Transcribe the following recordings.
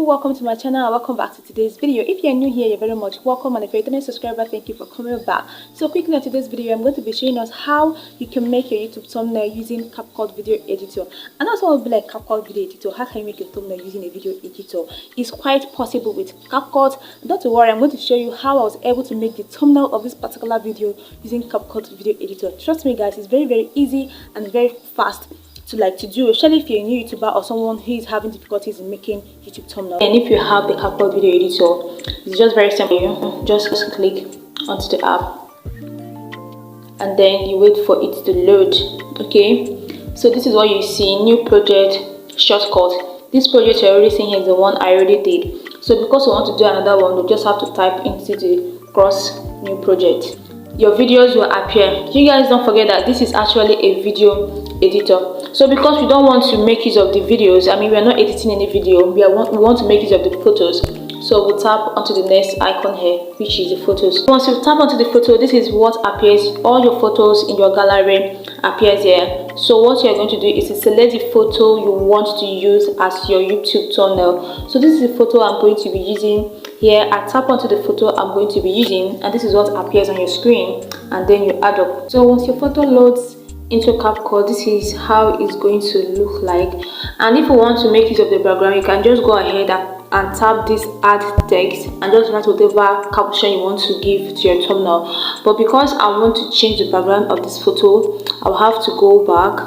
people, welcome to my channel and welcome back to today's video. If you're new here, you're very much welcome, and if you're a returning subscriber, thank you for coming back. So quickly on today's video, I'm going to be showing us how you can make your YouTube thumbnail using CAPCUT video editor. And also will be like CAPCUT video editor, how can you make your thumbnail using a video editor? It's quite possible with CAPCUT. Don't worry, I'm going to show you how I was able to make the thumbnail of this particular video using CAPCUT video editor. Trust me guys, it's very easy and very fast to do, especially if you're a new YouTuber or someone who is having difficulties in making YouTube thumbnail. And if you have the CAPCUT video editor, it's just very simple. Just click onto the app and then you wait for it to load. Okay, so this is what you see: new project, shortcut. This project you're already seeing here is the one I already did. So because we want to do another one, we just have to type into the cross new project. Your videos will appear. You guys don't forget that this is actually a video editor. So because we don't want to make use of the videos, I mean we are not editing any video, we want to make use of the photos. So we'll tap onto the next icon here, which is the photos. Once you tap onto the photo, this is what appears. All your photos in your gallery appears here. So what you're going to do is to select the photo you want to use as your YouTube thumbnail. So this is the photo I'm going to be using here. I tap onto the photo I'm going to be using, and this is what appears on your screen, and then you add up. So once your photo loads into CAPCUT, this is how it's going to look like. And if you want to make use of the background, you can just go ahead and tap this add text and just write whatever caption you want to give to your thumbnail. But because I want to change the background of this photo, I'll have to go back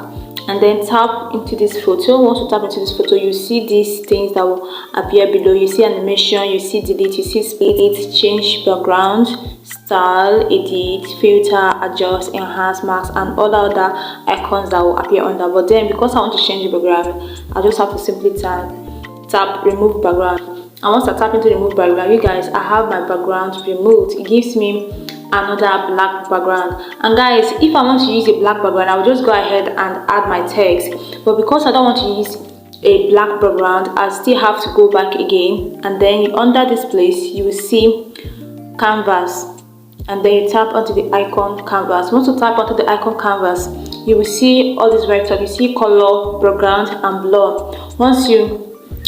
and then tap into this photo. Once you tap into this photo, you see these things that will appear below. You see animation, you see delete, you see split, change background, style, edit, filter, adjust, enhance, mask, and all other icons that will appear under. But then because I want to change the background, I just have to simply tap remove background. And once I tap into remove background, you guys, I have my background removed. It gives me another black background. And guys, if I want to use a black background, I will just go ahead and add my text. But because I don't want to use a black background, I still have to go back again, and then under this place you will see canvas, and then you tap onto the icon canvas. Once you tap onto the icon canvas, you will see all this right up. You see color, background, and blur.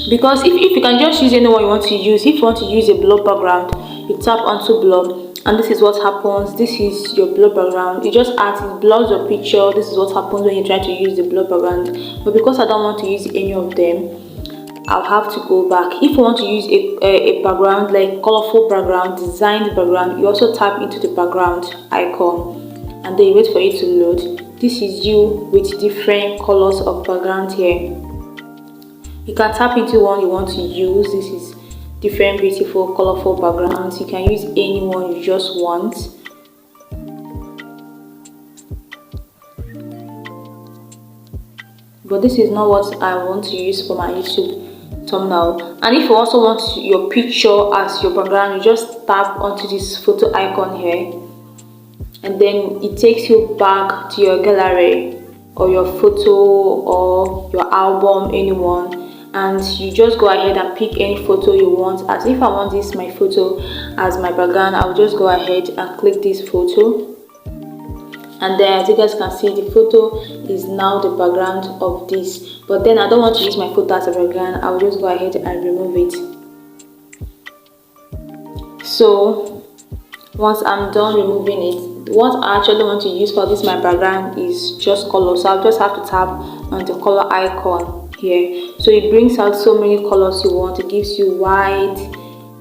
Because if you can just use anyone you want to use. If you want to use a blur background, you tap onto blur, and this is what happens. This is your blur background. You just add it, blurs your picture. This is what happens when you try to use the blur background. But because I don't want to use any of them, I'll have to go back. If you want to use a background, like colorful background, designed background, you also tap into the background icon and then you wait for it to load. This is you with different colors of background here. You can tap into one you want to use. This is different beautiful colorful backgrounds. You can use any one you just want. But this is not what I want to use for my YouTube thumbnail. And if you also want your picture as your background, you just tap onto this photo icon here, and then it takes you back to your gallery or your photo or your album, anyone, and you just go ahead and pick any photo you want. As if I want this my photo as my background, I'll just go ahead and click this photo, and then as you guys can see, the photo is now the background of this. But then I don't want to use my photo as a background. I will just go ahead and remove it. So once I'm done removing it, what I actually want to use for this my background is just color. So I'll just have to tap on the color icon here. So it brings out so many colors you want. It gives you white,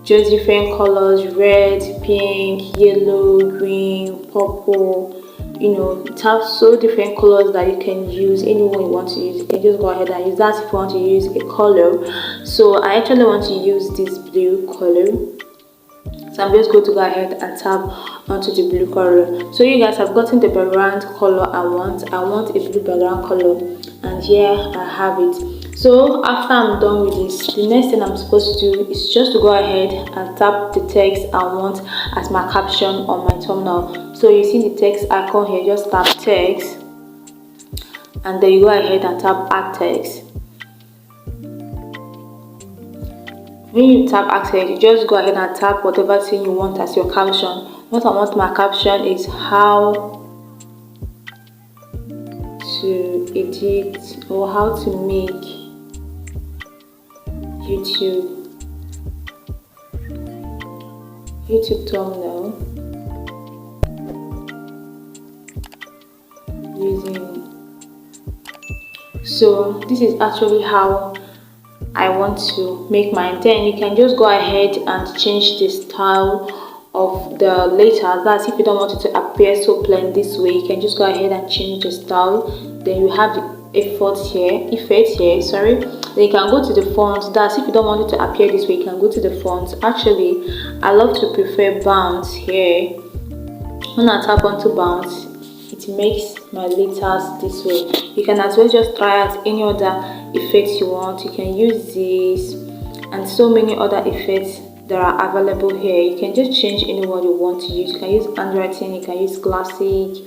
just different colors: red, pink, yellow, green, purple. You know, it has so different colors that you can use anyone you want to use. You can just go ahead and use that if you want to use a color. So I actually want to use this blue color, so I'm just going to go ahead and tap onto the blue color. So you guys have gotten the background color I want a blue background color, and here I have it. So after I'm done with this, the next thing I'm supposed to do is just to go ahead and tap the text I want as my caption on my thumbnail. So you see the text icon here, just tap text, and then you go ahead and tap add text. When you tap add text, you just go ahead and tap whatever thing you want as your caption. What I want my caption is how to edit or how to make YouTube YouTube thumbnail using. So this is actually how I want to make mine. Then you can just go ahead and change the style of the letter. That's if you don't want it to appear so plain this way, you can just go ahead and change the style. Then you have the effect here, sorry. Then you can go to the font. That's if you don't want it to appear this way, you can go to the font. Actually, I love to prefer bounce here. When I tap onto bounce, it makes my letters this way. You can as well just try out any other effects you want. You can use this and so many other effects that are available here. You can just change any one you want to use. You can use handwriting, you can use classic,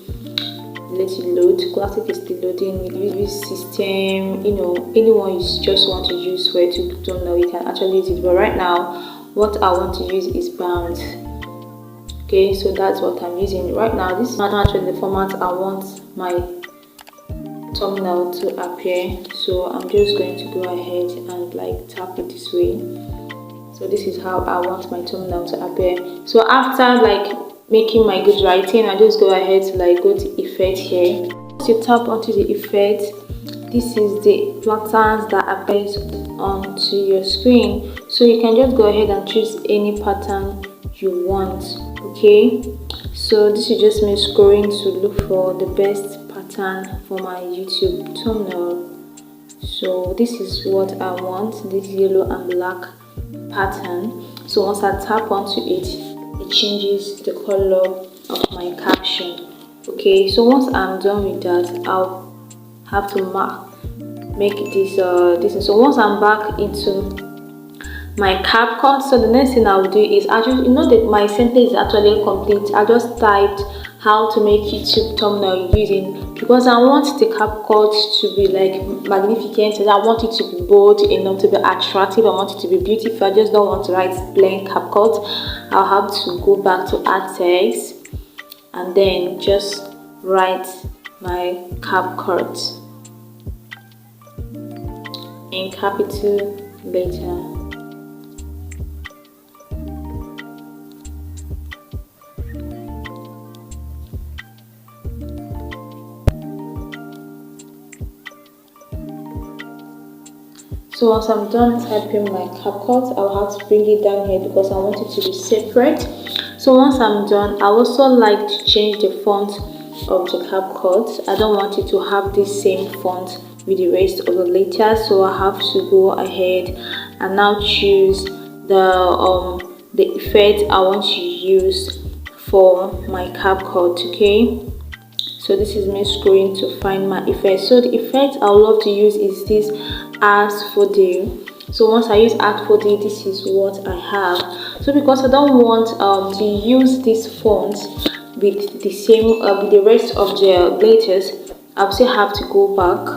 let it load. Classic is still loading. You use system, anyone you just want to use for it to thumbnail, you can actually use it. But right now, what I want to use is bounce. Okay, so that's what I'm using right now. This is not actually the format I want my thumbnail to appear, so I'm just going to go ahead and like tap it this way. So this is how I want my thumbnail to appear. So after like making my good writing, I just go ahead to like go to effect here. Once you tap onto the effect, this is the patterns that appears onto your screen. So you can just go ahead and choose any pattern you want. Okay, so this is just me scrolling to look for the best pattern for my YouTube thumbnail. So this is what I want, this yellow and black pattern. So once I tap onto it, it changes the color of my caption. Okay, so once I'm done with that, I'll have to make this so once I'm back into my CAPCUT, so the next thing I'll do is actually, that my sentence is actually complete. I just typed how to make YouTube thumbnail using, because I want the CAPCUT to be like magnificent, and I want it to be bold enough to be attractive. I want it to be beautiful. I just don't want to write plain CAPCUT. I'll have to go back to add text and then just write my CAPCUT in capital letter. So once I'm done typing my CAPCUT, I'll have to bring it down here because I want it to be separate. So once I'm done, I also like to change the font of the CAPCUT. I don't want it to have the same font with the rest of the letters, so I have to go ahead and now choose the effect I want to use for my CAPCUT. Okay, so this is me scrolling to find my effect. So the effect I would love to use is this as for the. So once I use add for the, this is what I have. So because I don't want to use this font with the same with the rest of the letters, I'll still have to go back.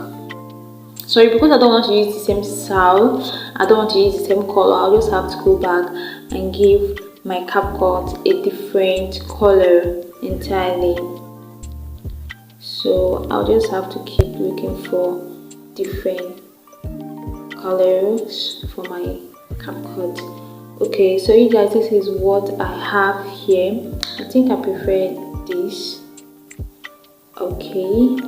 Sorry, because I don't want to use the same style, I don't want to use the same color, I'll just have to go back and give my CAPCUT a different color entirely. So I'll just have to keep looking for different colors for my CAPCUT. Okay, so you guys, this is what I have here. I think I prefer this. Okay,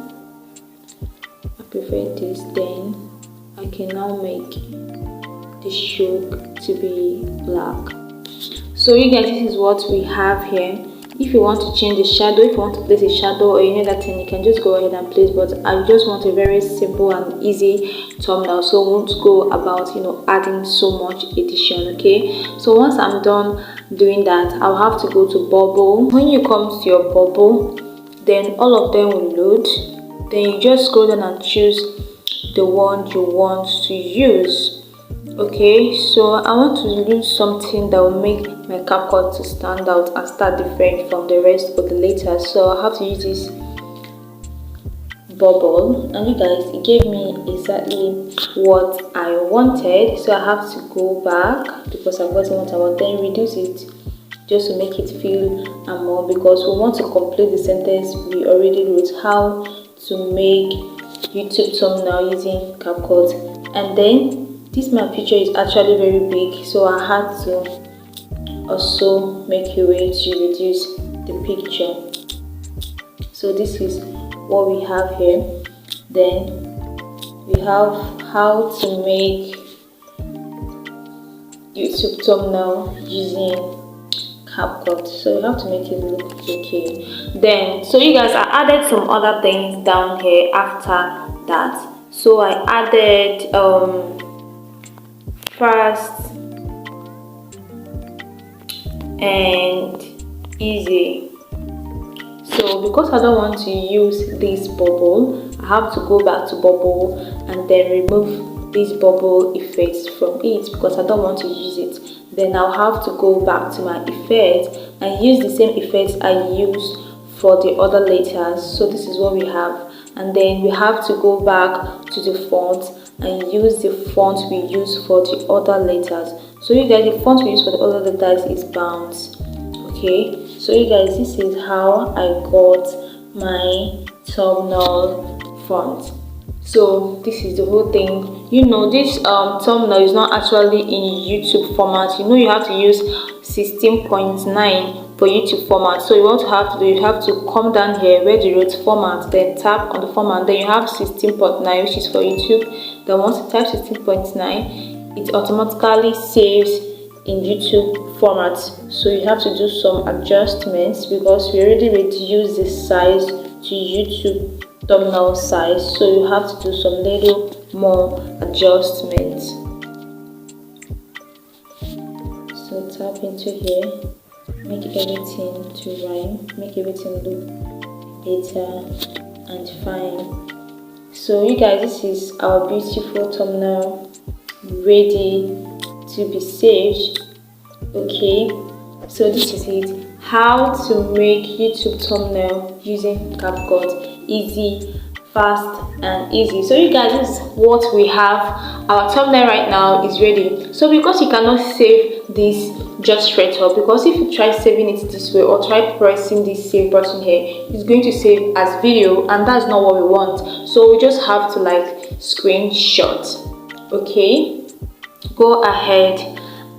I prefer this. Then I can now make the stroke to be black. So you guys, this is what we have here. If you want to change the shadow, if you want to place a shadow or any other thing, you can just go ahead and place, but I just want a very simple and easy thumbnail, so I won't go about adding so much addition. Okay, so once I'm done doing that, I'll have to go to bubble. When you come to your bubble, then all of them will load. Then you just go down and choose the one you want to use. Okay, so I want to use something that will make my CAPCUT to stand out and start different from the rest of the letters. So I have to use this bubble, and you guys, it gave me exactly what I wanted. So I have to go back because I've gotten what I want, then reduce it just to make it feel more, because we want to complete the sentence we already wrote, how to make YouTube thumbnail using CAPCUT. And then this my picture is actually very big, so I had to also make a way to reduce the picture. So this is what we have here. Then we have how to make YouTube thumbnail using CAPCUT. So you have to make it look okay. Then, so you guys, I added some other things down here after that. So I added fast and easy. So because I don't want to use this bubble, I have to go back to bubble and then remove this bubble effects from it because I don't want to use it. Then I'll have to go back to my effects and use the same effects I used for the other letters. So this is what we have. And then we have to go back to the font and use the font we use for the other letters. So you guys, the font we use for the other letters is Bounce. Okay, so you guys, this is how I got my thumbnail font. So this is the whole thing. You know, this thumbnail is not actually in YouTube format. You know, you have to use 16.9 for YouTube format. So you have to come down here where the wrote format, then tap on the format, then you have 16.9, which is for YouTube. Then once you type 16.9, it automatically saves in YouTube format. So you have to do some adjustments because we already reduced the size to YouTube thumbnail size, so you have to do some little more adjustments. So tap into here, make everything to rhyme, make everything look better and fine. So you guys, this is our beautiful thumbnail ready to be saved. Okay, so this is it, how to make YouTube thumbnail using CAPCUT. Easy, fast and easy. So you guys, this is what we have. Our thumbnail right now is ready. So because you cannot save this just straight up, because if you try saving it this way or try pressing this save button here, it's going to save as video and that's not what we want. So we just have to like screenshot. Okay, go ahead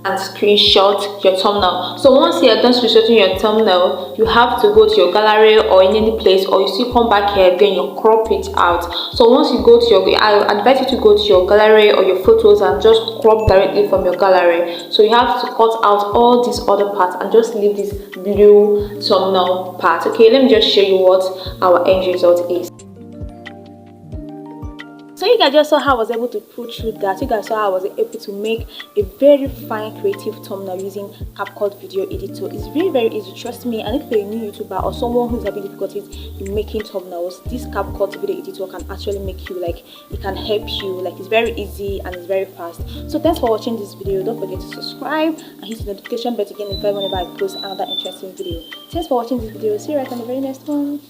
and screenshot your thumbnail. So once you are done screenshotting your thumbnail, you have to go to your gallery or in any place, or you still come back here, then you crop it out. So once you go to your, I advise you to go to your gallery or your photos and just crop directly from your gallery. So you have to cut out all these other parts and just leave this blue thumbnail part. Okay, let me just show you what our end result is. So you guys just saw how I was able to pull through that. You guys saw how I was able to make a very fine creative thumbnail using CAPCUT video editor. It's very easy, trust me. And if you're a new YouTuber or someone who's having difficulties in making thumbnails, this CAPCUT video editor can actually make you, like, it can help you. Like, it's very easy and it's very fast. So thanks for watching this video. Don't forget to subscribe and hit the notification bell to get notified whenever I post another interesting video. Thanks for watching this video. See you right on the very next one.